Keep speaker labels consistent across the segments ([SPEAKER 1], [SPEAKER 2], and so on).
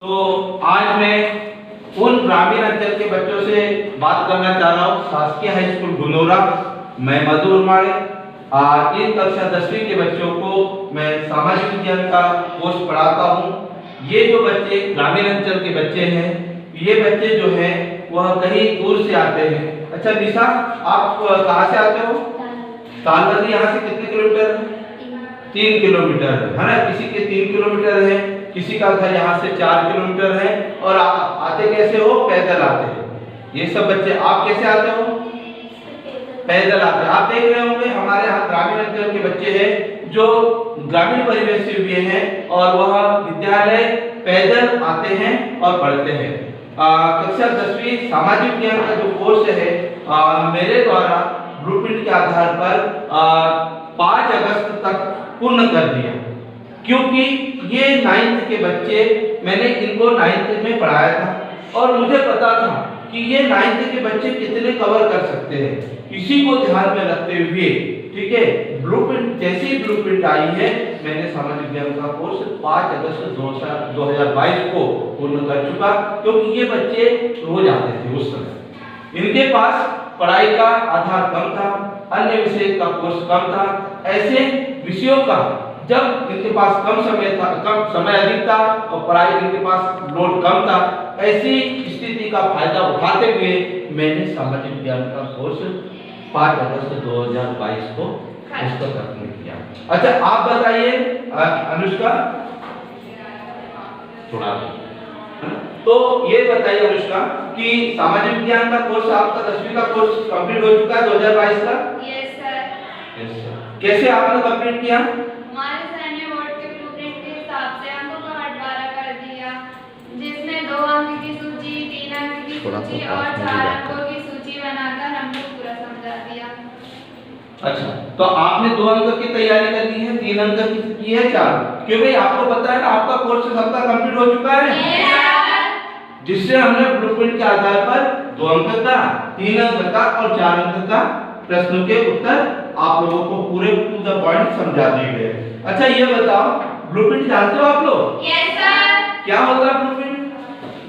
[SPEAKER 1] तो आज मैं उन ग्रामीण अंचल के बच्चों से बात करना चाह रहा हूँ। शासकीय हाई स्कूल गुनोरा, मैं मधु उर्माड़े। इन कक्षा 10वीं के बच्चों को मैं सामाजिक विज्ञान का कोर्स पढ़ाता हूँ। ये जो बच्चे ग्रामीण अंचल के बच्चे हैं, ये बच्चे जो हैं वह कहीं दूर से आते हैं। अच्छा निशा, आप कहाँ से आते हो? तालबंदी यहाँ से कितने किलोमीटर? 3 किलोमीटर है ना। किसी के 3 किलोमीटर है, किसी का घर यहाँ से 4 किलोमीटर है। और आते कैसे हो? पैदल आते हैं। ये सब बच्चे, आप कैसे आते हो? पैदल आते हैं। आप देख रहे होंगे हमारे यहाँ ग्रामीण अंचल के बच्चे हैं जो ग्रामीण परिवेश से हुए हैं और वह विद्यालय पैदल आते हैं और पढ़ते हैं। कक्षा 10वीं सामाजिक विज्ञान का जो कोर्स है मेरे द्वारा ब्लूप्रिंट के आधार पर 5 अगस्त तक पूर्ण कर दिया, क्योंकि ये 9th के बच्चे, मैंने इनको 9th में पढ़ाया था और मुझे पता था कि ये 9th के बच्चे कितने कवर कर सकते हैं। इसी को ध्यान में रखते हुए, ठीक है, ब्लूप्रिंट जैसी ब्लूप्रिंट आई है, मैंने सामाजिक विज्ञान का कोर्स 5 अगस्त 2022 को पूर्ण कर चुका, क्योंकि ये बच्चे रोज आते थे उस समय। इनके पास पढ़ाई का आधार कम था, अन्य विषय का कोर्स कम था। ऐसे विषयों का जब इनके पास कम समय अधिक था और पढ़ाई इनके पास लोड कम था, ऐसी स्थिति का फायदा उठाते हुए मैंने सामाजिक विज्ञान का कोर्स 5 अगस्त 2022 को पुस्तक खत्म किया। अच्छा आप बताइए अनुष्का, थोड़ा तो ये बताइए अनुष्का कि सामाजिक विज्ञान का कोर्स आपका 10वीं का कोर्स कंप्लीट हो चुका है 2022 का?
[SPEAKER 2] Yes sir.
[SPEAKER 1] Yes sir. कैसे आपने कंप्लीट किया?
[SPEAKER 2] हमारे सर ने बोर्ड के ब्लूप्रिंट के हिसाब से अंकों का बंटवारा कर दिया, जिसमें 2 अंक की सूची, 3 अंक की सूची और 4 अंकों की सूची बनाकर हमको पूरा समझा दिया।
[SPEAKER 1] अच्छा, तो आपने 2 अंक की तैयारी कर ली है, 3 अंक की है, 4, क्योंकि आपको पता है ना आपका कोर्स सबका कंप्लीट हो चुका है, जिससे हमने ब्लूप्रिंट के आधार पर 2 अंक का, 3 अंक का और 4 अंक का प्रश्नों के उत्तर आप लोगों को पूरे टू द पॉइंट समझा दिए गए। अच्छा ये बताओ, ब्लूप्रिंट जानते हो आप लोग?
[SPEAKER 2] Yes sir.
[SPEAKER 1] क्या होता है ब्लूप्रिंट?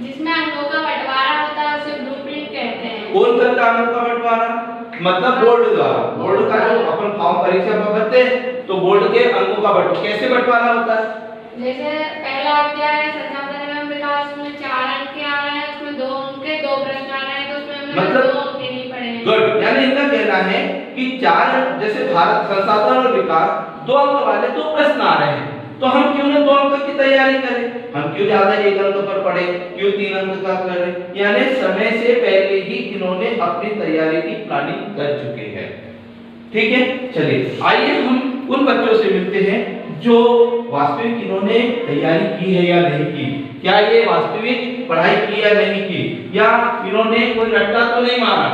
[SPEAKER 2] जिसमें अंकों का बंटवारा होता है उसे ब्लूप्रिंट कहते हैं।
[SPEAKER 1] कौन करता है अंकों का बंटवारा? मतलब बोर्ड द्वारा। बोर्ड का जो अपन फॉर्म परीक्षा में भरते हैं तो बोर्ड के अंकों का कैसे बंटवारा होता है?
[SPEAKER 2] जैसे पहला अध्याय है संचालन एवं विकास, उसमें 4 अंक के आ रहे हैं, उसमें 2 अंक के 2 प्रश्न आ रहे हैं, तो उसमें हमने
[SPEAKER 1] मतलब
[SPEAKER 2] 2 अंक नहीं पढ़े हैं।
[SPEAKER 1] गुड, यानी इनका कहना है कि 4 जैसे भारत संसाधन और विकास 2 अंक वाले 2 प्रश्न आ रहे हैं, तो हम क्यों ना 2 अंक की तैयारी करें? हम क्यों ज्यादा 1 अंक पर पढ़े, क्यों 3 अंक का करें? यानी समय से पहले ही इन्होंने अपनी तैयारी की प्लानिंग कर चुके हैं। ठीक है, चलिए आइए हम उन बच्चों से मिलते हैं जो वास्तविक इन्होंने तैयारी की है या नहीं की। क्या ये वास्तविक पढ़ाई की या नहीं की, या इन्होंने कोई रट्टा तो नहीं मारा,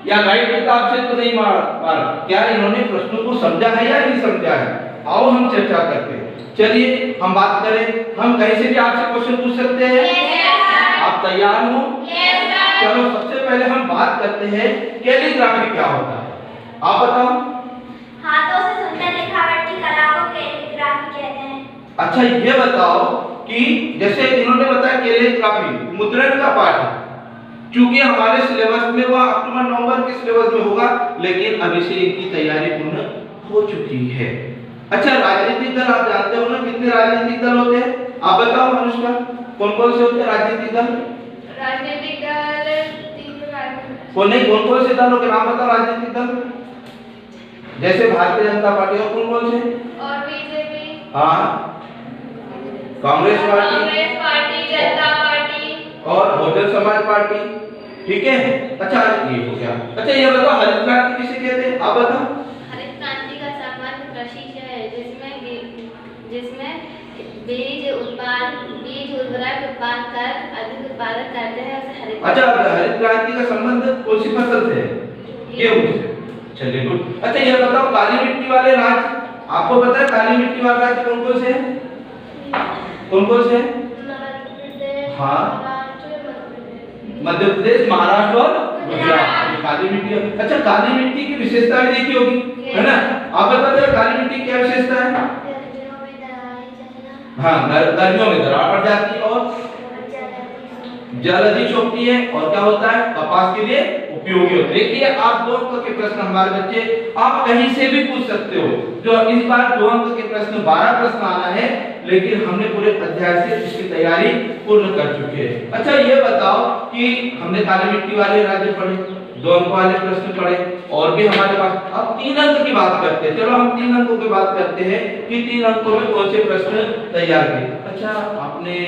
[SPEAKER 1] या गाइड किताब से तो नहीं मारा, क्या इन्होंने प्रश्नों को समझा है या नहीं समझा है? आओ हम चर्चा करते हैं। चलिए हम बात करें, हम कहीं से भी आपसे क्वेश्चन पूछ सकते हैं। आप तैयार हो? चलो सबसे पहले हम बात करते हैं कैलीग्राफी क्या होता है, आप बताओ।
[SPEAKER 3] हाथों से सुंदर लिखावट की कला को कैलीग्राफी कहते हैं।
[SPEAKER 1] अच्छा ये बताओ कि जैसे इन्होंने बताया कैलीग्राफी मुद्रण का पाठ है, क्योंकि हमारे सिलेबस में वह अक्टूबर-नवंबर के सिलेबस में होगा, लेकिन अभी से इनकी तैयारी पूर्ण हो चुकी है। अच्छा राजनीतिक दल आप जानते हो ना, कितने राजनीतिक दल होते हैं? आप बताओ अनुष्का, कौन-कौन से होते हैं राजनीतिक दल?
[SPEAKER 2] राजनीतिक दल 3 प्रकार के।
[SPEAKER 1] कौन-कौन से दलों के नाम बताओ राजनीतिक दल? जैसे भारतीय जनता पार्टी और कौन-कौन से?
[SPEAKER 2] और बीजेपी।
[SPEAKER 1] हाँ, कांग्रेस
[SPEAKER 2] पार्टी, जनता पार्टी
[SPEAKER 1] और बहुजन समाज पार्टी। ठीक है, अच्छा ये हो गया। अच्छा ये बताओ हरित क्रांति किसे कहते हैं, आप बताओ।
[SPEAKER 3] हरित क्रांति का सामान्य कृषि है जिसमें बीज उर्वरक उत्पादन कर अधिक उत्पादन करते हैं, उसे हरित। अच्छा
[SPEAKER 1] हरित क्रांति का संबंध कौन सी फसल से है? गेहूं से। चलिए गुड। अच्छा ये बताओ काली मिट्टी वाले राज्य, आपको पता है काली मिट्टी वाले राज्य कौन-कौन से हैं? कौन-कौन से हैं? हाँ, मध्य प्रदेश, महाराष्ट्र और गुजरात। काली मिट्टी। अच्छा काली मिट्टी की विशेषता भी देखी होगी, है ना? आप बताते हैं काली मिट्टी क्या विशेषता है? हाँ, गर्मियों में दरार पड़ जाती है और जल अधिक सोखती है और क्या होता है, कपास के लिए उपयोगी होता है। देखिए आप 2 अंक के प्रश्न हमारे बच्चे आप कहीं से भी पूछ सकते हो। जो इस बार 2 अंक के प्रश्न 12 प्रश्न आना है, लेकिन हमने पूरे अध्याय से इसकी तैयारी पूर्ण कर चुके हैं। अच्छा ये बताओ कि हमने काली मिट्टी वाले राज्य पढ़े, 2 अंक वाले प्रश्न पढ़े, और भी हमारे पास अब 3 अंक की बात करते हैं। चलो हम 3 अंकों की बात करते हैं कि 3 अंकों में कौन से प्रश्न तैयार किए। अच्छा आपने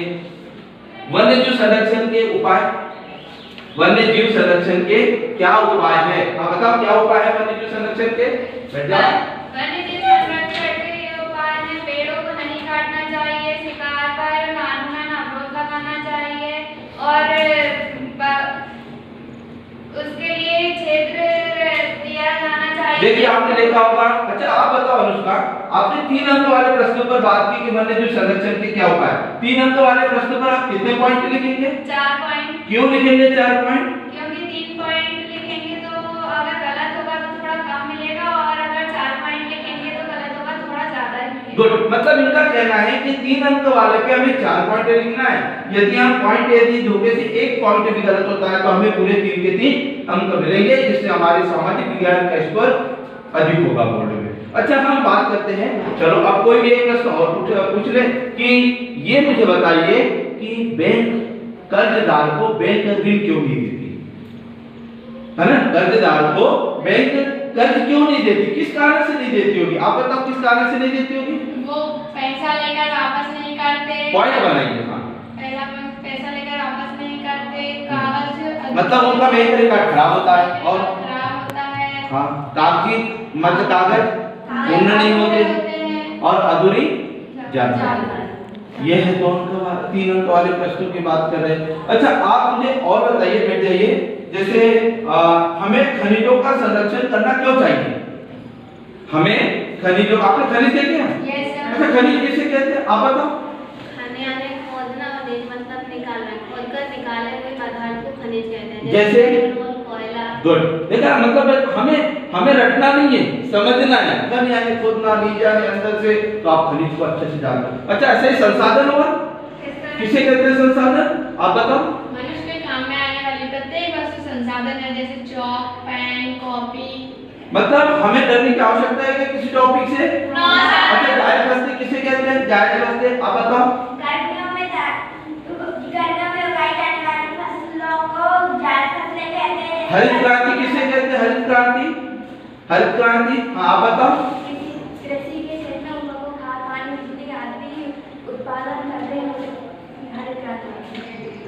[SPEAKER 1] वन्य जीव संरक्षण के उपाय, वन्य जीव संरक्षण के क्या उपाय है, आप बताओ क्या उपाय है वन्य जीव संरक्षण के?
[SPEAKER 2] वन्य जीव संरक्षण के ये उपाय है, पेड़ों को नहीं काटना चाहिए, शिकार पर कानूनन अवरोध लगाना चाहिए, और उसके लिए क्षेत्र दिया जाना चाहिए।
[SPEAKER 1] देखिए आपने देखा होगा। अच्छा आप बताओ अनुष्का, आपने 3 अंक वाले प्रश्नों पर बात की कि वन्य जीव संरक्षण के क्या उपाय। 3 अंक वाले प्रश्न पर आप कितने पॉइंट लिखेंगे?
[SPEAKER 2] 4 पॉइंट।
[SPEAKER 1] क्यों लिखेंगे 4 पॉइंट?
[SPEAKER 2] क्योंकि 3 पॉइंट लिखेंगे तो अगर गलत होगा तो थोड़ा कम मिलेगा, और अगर 4 पॉइंट लिखेंगे तो गलत होगा थोड़ा ज्यादा ही मिलेगा।
[SPEAKER 1] गुड, मतलब इनका कहना है कि 3 अंक वाले पे हमें 4 पॉइंट लिखना है। यदि हम पॉइंट यदि धोखे से 1 पॉइंट भी गलत होता है तो हमें पूरे 3 के 3 अंक मिलेंगे, जिससे हमारे सामाजिक विज्ञान का स्कोर अधिक होगा बोर्ड में। अच्छा हम बात करते हैं, चलो अब कोई भी एक प्रश्न और पूछ ले कि ये मुझे बताइए कि बैंक कर्जदार को बैंक ऋण क्यों नहीं देती, है ना? कर्जदार को बैंक कर्ज क्यों नहीं देती, किस कारण से नहीं देती होगी? आप बताओ किस कारण से नहीं देती होगी?
[SPEAKER 2] वो पैसा लेकर वापस नहीं करते।
[SPEAKER 1] पॉइंट बनाइए। हाँ
[SPEAKER 2] पैसा लेकर वापस नहीं करते, कागज
[SPEAKER 1] मतलब उनका बैंक रिकॉर्ड खराब होता है, और
[SPEAKER 2] खराब होता है।
[SPEAKER 1] हाँ कागजी मतलब कागज पूर्ण नहीं होते और अधूरी जाती है। ये है 2 अंक वाले 3 अंक वाले प्रश्नों की बात कर रहे हैं। अच्छा आप मुझे और बताइए बैठ जाइए, जैसे हमें खनिजों का संरक्षण करना क्यों चाहिए? हमें खनिजों, आपने खनिज देखे हैं? अच्छा खनिज किसे कहते हैं आप बताओ?
[SPEAKER 3] खाने आने खोदना और मतलब निकालना, खोदकर निकाले हुए पदार्थ को खनिज कहते हैं।
[SPEAKER 1] जैसे
[SPEAKER 3] कोयला।
[SPEAKER 1] गुड, देखा मतलब हमें रटना नहीं है, समझना है। खनिज यानी खोदना, ली जाने अंदर से, तो आप खनिज को अच्छे से जानते। अच्छा ऐसे ही संसाधन होगा, किसे कहते हैं संसाधन, आप बताओ?
[SPEAKER 2] मनुष्य के काम में आने वाली प्रत्येक वस्तु संसाधन है, जैसे चौक, पेन, कॉपी।
[SPEAKER 1] मतलब हमें डरने की आवश्यकता है कि किसी टॉपिक से? अच्छा जायज वस्तु किसे कहते हैं? जायज वस्तु आप बताओ?
[SPEAKER 4] गर्मियों में उगाई जाने वाली फसलों को जायज फसलें कहते हैं।
[SPEAKER 1] हरित क्रांति किसे कहते हैं? हरित क्रांति, हरित क्रांति हाँ आप बताओ?
[SPEAKER 4] कृषि के क्षेत्र में उनको खाद, पानी, बिजली आदि उत्पादन करते हैं हरित क्रांति।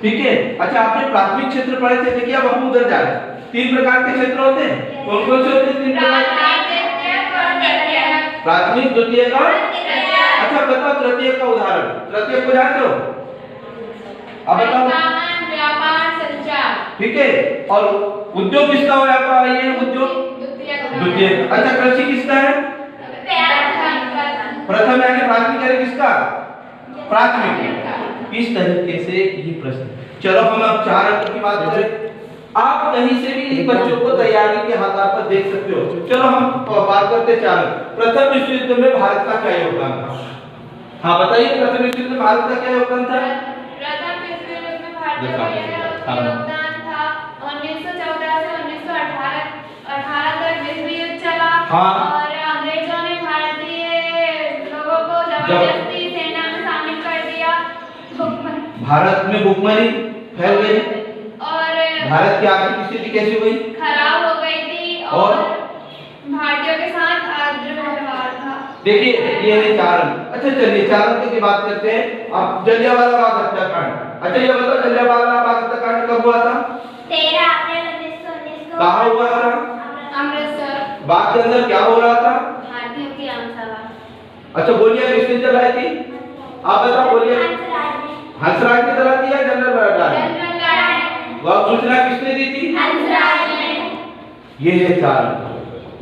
[SPEAKER 1] ठीक है। अच्छा आपने प्राथमिक क्षेत्र पढ़े थे, देखिए अब हम उधर जा रहे हैं। 3 प्रकार के क्षेत्र होते हैं, कौन कौन से होते हैं? 3 प्रकार। प्राथमिक, द्वितीयक और अच्छा बताओ तृतीयक का उदाहरण, तृतीयक को जानते हो? अब बताओ।
[SPEAKER 2] व्यापार, संचार।
[SPEAKER 1] ठीक है। और उद्योग किसका हो? व्यापार ये उद्योग द्वितीयक। अच्छा कृषि किसका है? प्रथम यानी प्राथमिक यानी किसका? प्राथमिक। इस तरीके से ये प्रश्न। चलो हम अब 4 अंक की बात करें। आप कहीं से भी इन बच्चों को तैयारी के आधार पर देख सकते हो। चलो हम बात करते हैं 4 अंक। प्रथम विश्व युद्ध में भारत का क्या योगदान था? हाँ बताइए प्रथम विश्व युद्ध में भारत का क्या योगदान था?
[SPEAKER 2] प्रथम विश्व युद्ध में भारत का योगदान था 1914 से 1918 तक विश्व युद्ध चला।
[SPEAKER 1] हाँ।
[SPEAKER 2] और अंग्रेजों ने भारतीय लोगों को जबरदस्ती सेना में शामिल कर दिया।
[SPEAKER 1] भारत में भुखमरी फैल गई
[SPEAKER 2] और
[SPEAKER 1] भारत की आर्थिक स्थिति कैसी हुई?
[SPEAKER 2] खराब हो गई थी और भारतीयों के साथ दुर्व्यवहार था।
[SPEAKER 1] देखिए ये है 4 अंक। अच्छा चलिए 4 अंक की बात करते हैं। अब जलियांवाला बाग हत्याकांड। अच्छा ये बताओ जलियांवाला बाग हत्याकांड कब हुआ था?
[SPEAKER 4] 13 अप्रैल 1919 को।
[SPEAKER 1] कहाँ हुआ था?
[SPEAKER 2] अमृतसर।
[SPEAKER 1] बाग के अंदर क्या हो रहा था?
[SPEAKER 3] भारतीयों की आम सभा।
[SPEAKER 1] अच्छा गोलियां किसने चलाई थी? आप बताओ गोलियां हंसराज ने चला दी या जनरल बराड़? वह सूचना किसने दी थी?
[SPEAKER 4] हंसराज ने।
[SPEAKER 1] ये है 4 अंक।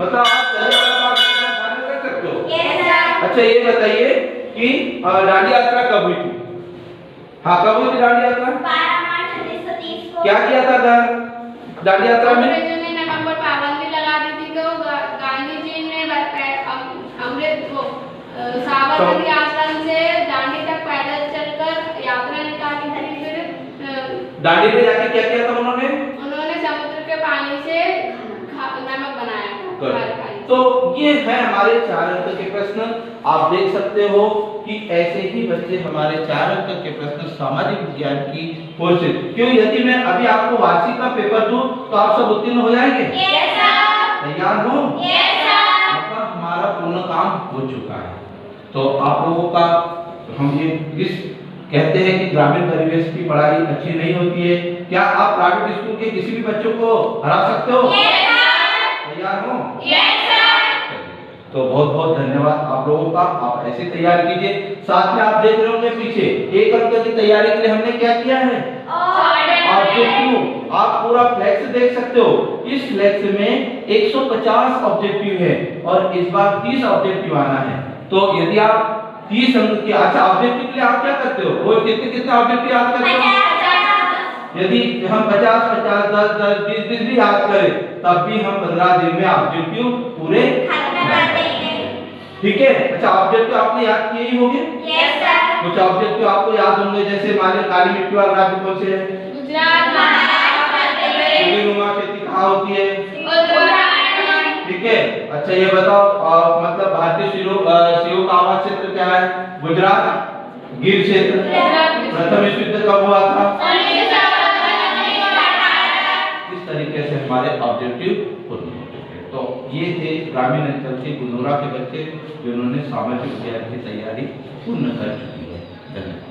[SPEAKER 1] मतलब आप जलियांवाला बाग हत्याकांड कर सकते हो?
[SPEAKER 4] Yes sir.
[SPEAKER 1] अच्छा ये बताइए कि दांडी यात्रा कब हुई थी? हाँ कब हुई थी दांडी यात्रा?
[SPEAKER 4] 12 मार्च 1930 को।
[SPEAKER 1] क्या किया था दांडी यात्रा में?
[SPEAKER 2] अंग्रेजों ने नमक पर पाबंदी लगा दी थी, तो गांधी जी ने अमृत को साबरमती आश्रम से दांडी तक पैदल चलकर यात्रा निकाली थी। फिर
[SPEAKER 1] दाढ़ी पे जाके क्या किया था उन्होंने?
[SPEAKER 5] उन्होंने समुद्र के पानी से नमक बनाया था, खारे पानी से।
[SPEAKER 1] तो ये है हमारे 4 अंक के प्रश्न। आप देख सकते हो कि ऐसे ही बच्चे हमारे 4 अंक के प्रश्न सामाजिक विज्ञान की ओर से, क्यों यदि मैं अभी आपको वार्षिक का पेपर दूं तो आप सब उत्तीर्ण हो जाएंगे?
[SPEAKER 3] Yes sir.
[SPEAKER 1] तैयार हो?
[SPEAKER 3] Yes sir.
[SPEAKER 1] मतलब हमारा पूर्ण काम हो चुका है। तो आप लोगों का हम ये इस कहते हैं कि ग्रामीण परिवेश की पढ़ाई अच्छी नहीं होती है, क्या आप प्राइवेट स्कूल के किसी भी बच्चों को हरा सकते हो?
[SPEAKER 3] Yes sir.
[SPEAKER 1] तैयार हो?
[SPEAKER 3] Yes sir.
[SPEAKER 1] तो बहुत बहुत धन्यवाद आप लोगों का। आप ऐसे तैयार कीजिए। साथ में आप देख रहे होंगे पीछे 1 अंक की तैयारी के लिए हमने क्या किया है? ऑब्जेक्टिव। आप पूरा फ्लेक्स देख सकते हो। इस फ्लेक्स में 150 ऑब्जेक्टिव है और इस बार 30 ऑब्जेक्टिव आना है। तो यदि आप 30 अंक के अच्छा ऑब्जेक्टिव के लिए आप क्या करते हो? वो कितने ऑब्जेक्टिव याद करते हो?
[SPEAKER 3] 50।
[SPEAKER 1] यदि हम 50 50 10 10 20 20 भी याद करें तब भी हम 15 दिन में ऑब्जेक्टिव पूरे
[SPEAKER 3] खत्म कर देंगे।
[SPEAKER 1] ठीक है। अच्छा ऑब्जेक्टिव आपने याद किए ही होंगे।
[SPEAKER 3] Yes sir.
[SPEAKER 1] कुछ ऑब्जेक्टिव आपको याद होंगे, जैसे मान लो काली मिट्टी वाला राज्य कौन से है?
[SPEAKER 5] गुजरात, महाराष्ट्र,
[SPEAKER 1] सूर्यनुमा खेती कहाँ होती है?
[SPEAKER 5] उत्तराखंड।
[SPEAKER 1] ठीक है। अच्छा ये बताओ मतलब भारतीय सिरों का आवास क्षेत्र क्या है? गुजरात गिर क्षेत्र। प्रथम विश्व युद्ध कब हुआ था? इस तरीके से हमारे ऑब्जेक्टिव पूर्ण होते हैं। तो ये थे ग्रामीण अंचल के गुनोरा के बच्चे जिन्होंने सामाजिक विज्ञान की तैयारी पूर्ण कर चुकी है। धन्यवाद।